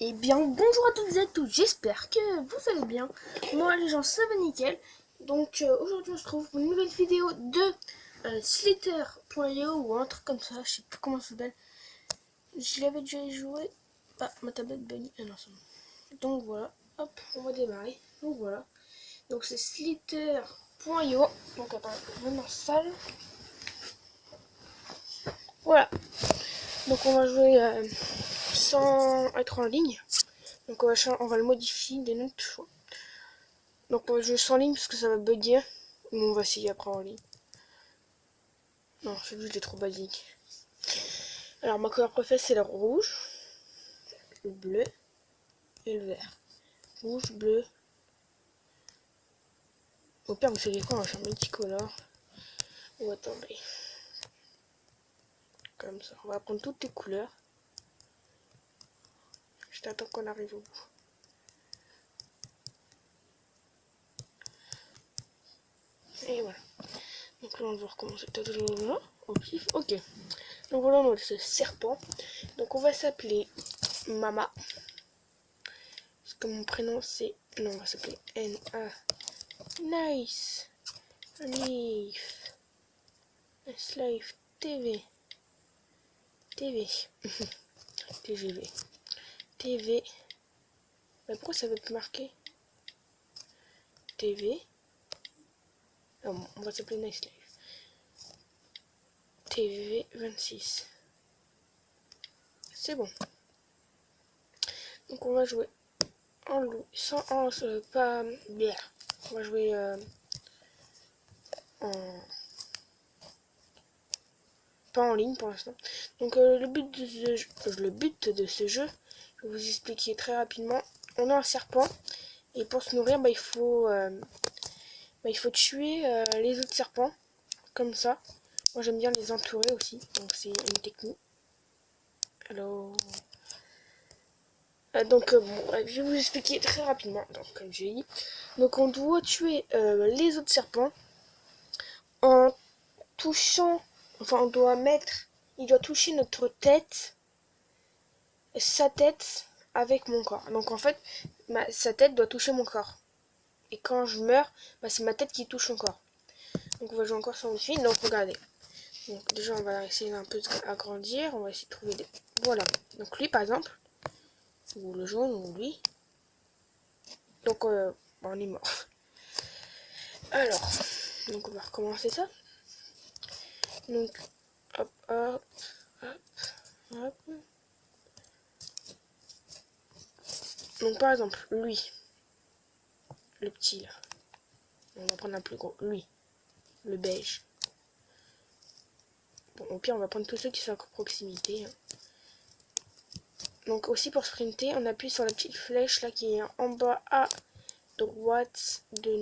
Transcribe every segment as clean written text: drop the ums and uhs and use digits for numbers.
Eh bien, bonjour à toutes et à tous, j'espère que vous allez bien. Moi, les gens, ça va nickel. Donc, aujourd'hui, on se retrouve pour une nouvelle vidéo de Slither.io ou un truc comme ça, je sais plus comment ça s'appelle. Je l'avais déjà joué. Ah, ma tablette bunny. Ah non, c'est bon. Donc voilà, hop, on va démarrer. Donc voilà. Donc c'est Slither.io. Donc attends, je vais dans la salle. Voilà. Donc on va jouer sans être en ligne. Donc on va le modifier de notre choix. Donc on va jouer sans ligne parce que ça va bugger. Mais on va essayer après en ligne. Non, celui-là il est trop basique. Alors ma couleur préférée c'est le rouge, le bleu et le vert. Rouge, bleu. Au pire vous savez quoi, on va faire multicolore. Ou attendez. Comme ça. On va prendre toutes les couleurs. Je t'attends qu'on arrive au bout. Et voilà. Donc là on va recommencer. Au pif. Ok. Donc voilà, on a ce serpent. Donc on va s'appeler Mama. Parce que mon prénom c'est... Non, on va s'appeler N-A. Nice. Leaf. Nice Life. TV. TV. TGV. TV. Bah pourquoi ça veut plus marquer TV. Non, on va s'appeler Nice Life. TV 26. C'est bon. Donc on va jouer en loup. Sans pas bière. On va jouer en... pas en ligne pour l'instant. Donc le but de ce jeu, je vais vous expliquer très rapidement. On a un serpent et pour se nourrir, il faut tuer les autres serpents comme ça. Moi j'aime bien les entourer aussi, donc c'est une technique. Alors, bon, je vais vous expliquer très rapidement. Donc comme j'ai dit, donc on doit tuer les autres serpents en touchant, enfin il doit toucher notre tête, sa tête avec mon corps. Donc en fait, sa tête doit toucher mon corps. Et quand je meurs, c'est ma tête qui touche son corps. Donc on va jouer encore sur une fille. Donc regardez. Donc déjà on va essayer un peu d'agrandir. On va essayer de trouver des... Voilà. Donc lui par exemple. Ou le jaune ou lui. Donc on est mort. Alors. Donc on va recommencer ça. Donc hop hop hop hop. Donc par exemple lui. Le petit là. On va prendre un plus gros. Lui. Le beige. Bon, au pire on va prendre tous ceux qui sont à proximité. Donc aussi pour sprinter, on appuie sur la petite flèche là qui est en bas à droite de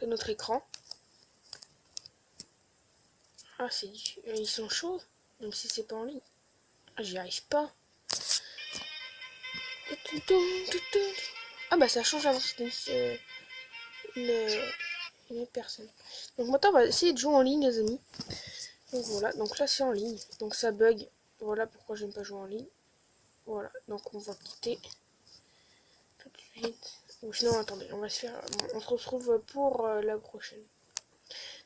notre écran. Ah ils sont chauds, même si c'est pas en ligne. Ah, j'y arrive pas. Ah bah ça change avant c'était une autre personne. Donc maintenant on va essayer de jouer en ligne les amis. Donc voilà, donc là c'est en ligne, donc ça bug. Voilà pourquoi j'aime pas jouer en ligne. Voilà, donc on va quitter tout de suite. Ou sinon attendez, on va se faire. On se retrouve pour la prochaine.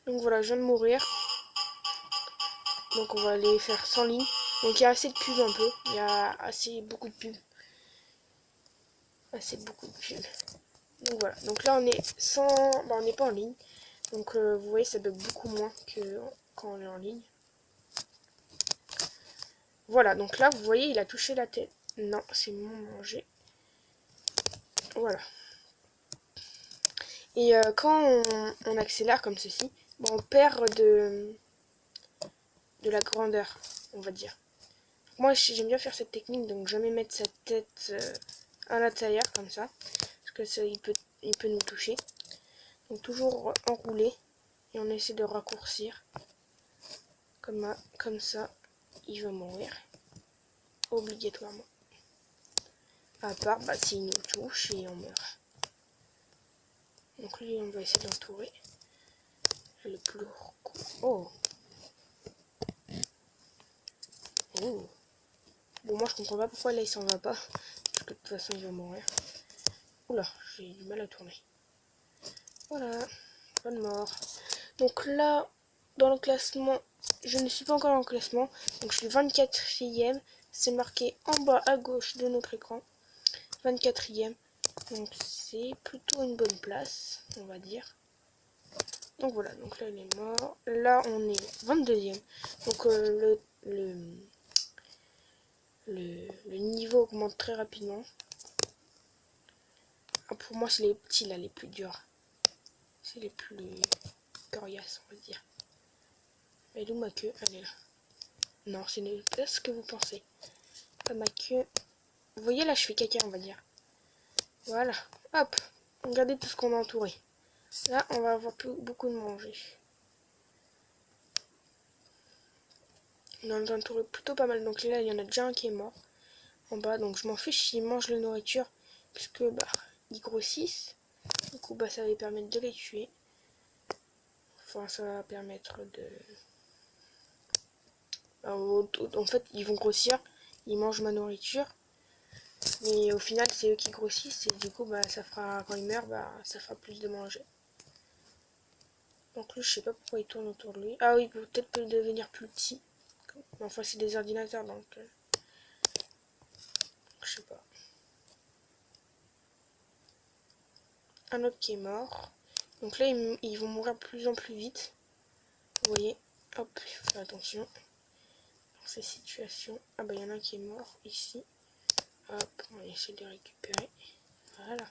Donc voilà, je viens de mourir. Donc on va aller faire sans ligne. Donc il y a assez de pubs un peu. Il y a beaucoup de pubs. Beaucoup de pubs. Donc voilà. Donc là on est sans. On n'est pas en ligne. Donc vous voyez ça bug beaucoup moins que quand on est en ligne. Voilà, donc là vous voyez il a touché la tête. Non, c'est mon manger. Voilà. Et quand on accélère comme ceci, on perd de la grandeur, on va dire. Moi j'aime bien faire cette technique, donc jamais mettre sa tête à l'intérieur comme ça, parce que ça il peut nous toucher. Donc toujours enrouler et on essaie de raccourcir comme ça, il va mourir obligatoirement. À part s'il nous touche et on meurt. Donc lui on va essayer d'entourer le plus lourd coup. Oh. Oh. Bon, moi je comprends pas pourquoi là il s'en va pas. Parce que de toute façon il va mourir. Oula, j'ai du mal à tourner. Voilà, pas de mort. Donc là, dans le classement, je ne suis pas encore dans le classement. Donc je suis 24e. C'est marqué en bas à gauche de notre écran. 24e. Donc c'est plutôt une bonne place, on va dire. Donc voilà, donc là il est mort. Là on est 22e. Donc le niveau augmente très rapidement. Ah, pour moi c'est les petits là les plus durs. C'est les plus coriaces, on va dire. Elle est où ma queue? Elle est là. Non, c'est pas ce que vous pensez. Pas ma queue. Vous voyez là je fais caca, on va dire. Voilà. Hop. Regardez tout ce qu'on a entouré. Là on va avoir beaucoup de manger. On en a entouré plutôt pas mal. Donc là il y en a déjà un qui est mort. En bas, donc je m'en fiche s'ils mangent la nourriture, puisque bah ils grossissent. Du coup bah ça va permettre de les tuer. Enfin ça va permettre de... En fait ils vont grossir, ils mangent ma nourriture. Mais au final c'est eux qui grossissent et du coup bah ça fera, quand ils meurent, bah ça fera plus de manger. Donc lui je sais pas pourquoi il tourne autour de lui. Ah oui, peut-être peut devenir plus petit. Enfin c'est des ordinateurs donc je sais pas. Un autre qui est mort. Donc là ils vont mourir de plus en plus vite. Vous voyez, hop, il faut faire attention dans ces situations. Ah bah il y en a un qui est mort ici. Hop, on va essayer de récupérer. Voilà.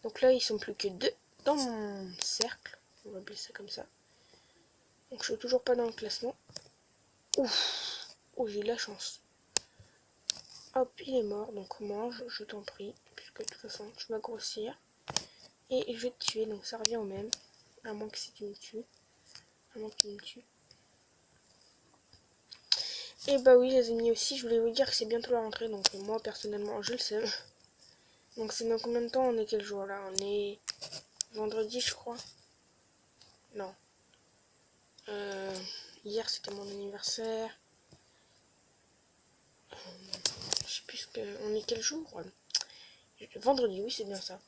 Donc là ils sont plus que 2 dans mon cercle. On va appeler ça comme ça. Donc je suis toujours pas dans le classement. Ouf. Oh, j'ai eu de la chance. Hop, il est mort. Donc mange, je t'en prie. Puisque de toute façon tu vas grossir. Et je vais te tuer. Donc ça revient au même. À moins que si tu me tues. À moins que tu me tues. Et bah oui les amis aussi, je voulais vous dire que c'est bientôt la rentrée, donc moi personnellement je le sais. Donc c'est dans combien de temps? On est quel jour là? On est vendredi je crois. Non. Hier c'était mon anniversaire. Je sais plus ce que... On est quel jour? Vendredi, oui c'est bien ça.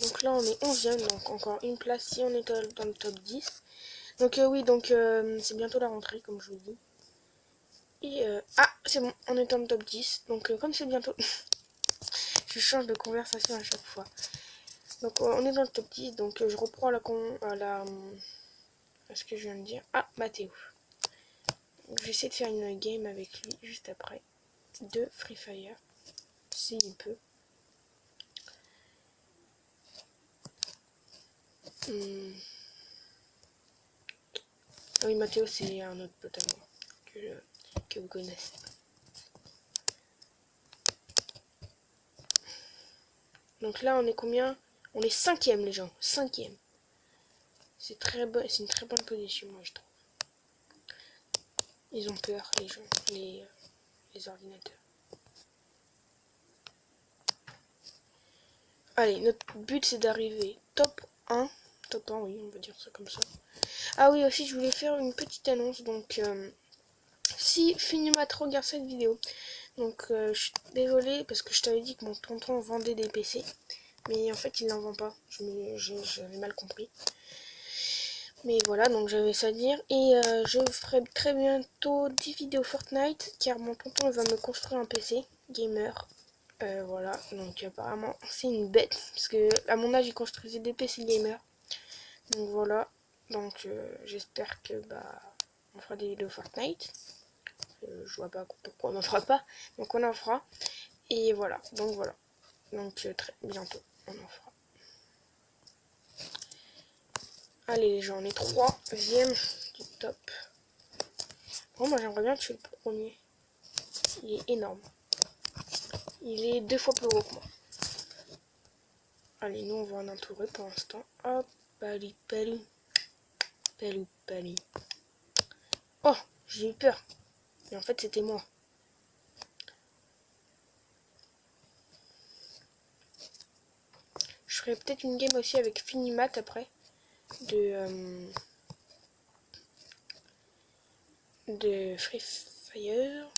Donc là on est 11e, donc encore une place si on est dans le top 10. Donc oui, donc c'est bientôt la rentrée comme je vous dis. Et ah c'est bon, on est dans le top 10. Donc comme c'est bientôt... je change de conversation à chaque fois. Donc on est dans le top 10, donc je reprends ce que je viens de dire. Ah, Mathéo. Je vais essayer de faire une game avec lui juste après. De Free Fire. S'il peut. Ah oui, Mathéo, c'est un autre pote à moi que vous connaissez. Donc là, on est combien? On est 5e, les gens. 5e. C'est une très bonne position, moi, je trouve. Ils ont peur, les gens, les ordinateurs. Allez, notre but, c'est d'arriver top 1. Top 1, oui, on va dire ça comme ça. Ah oui, aussi, je voulais faire une petite annonce. Donc, si Finimat regarde cette vidéo, donc je suis désolée parce que je t'avais dit que mon tonton vendait des PC. Mais en fait, il n'en vend pas. J'avais mal compris. Mais voilà, donc j'avais ça à dire. Et je ferai très bientôt 10 vidéos Fortnite, car mon tonton va me construire un PC gamer. Voilà, donc apparemment c'est une bête, parce que à mon âge il construisait des PC gamer. Donc voilà, donc j'espère que bah on fera des vidéos Fortnite. Je vois pas pourquoi on n'en fera pas, donc on en fera. Et voilà, donc très bientôt on en fera. Allez les gens, on est 3e du top. Bon, moi j'aimerais bien tuer le premier. Il est énorme. Il est 2 fois plus gros que moi. Allez, nous on va en entourer pour l'instant. Hop, pali. Oh, j'ai eu peur. Mais en fait c'était moi. Je ferai peut-être une game aussi avec Finimat après. De Free Fire.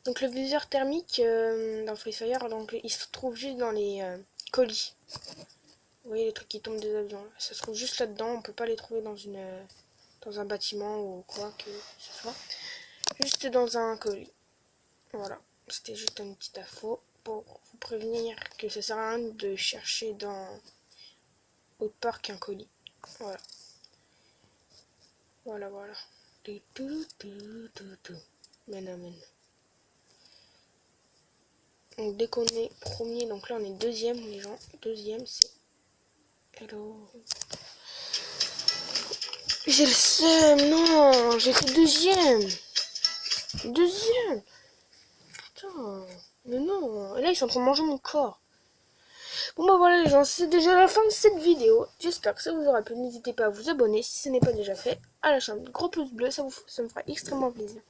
Donc le viseur thermique dans Free Fire, donc il se trouve juste dans les colis. Vous voyez les trucs qui tombent des avions, ça se trouve juste là-dedans, on peut pas les trouver dans un bâtiment ou quoi que ce soit. Juste dans un colis. Voilà, c'était juste une petite info pour vous prévenir que ça sert à rien de chercher dans autre part qu'un colis. Voilà. Voilà. Maintenant. Donc dès qu'on est premier, donc là on est deuxième les gens. Deuxième c'est... Hello. J'ai le seum, non, j'ai fait deuxième. Deuxième. Putain, mais non. Et là ils sont en train de manger mon corps. Bon bah voilà les gens, c'est déjà la fin de cette vidéo. J'espère que ça vous aura plu. N'hésitez pas à vous abonner si ce n'est pas déjà fait. À la chaîne, gros pouce bleu, ça me fera extrêmement plaisir.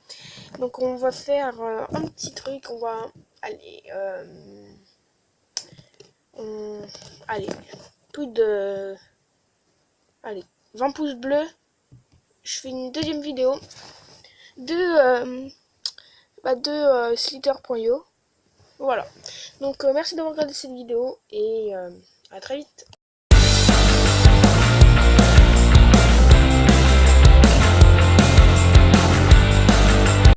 Donc on va faire un petit truc. On va aller... allez, plus de... Allez, 20 pouces bleus. Je fais une deuxième vidéo de Slither.io. Voilà. Donc merci d'avoir regardé cette vidéo et à très vite.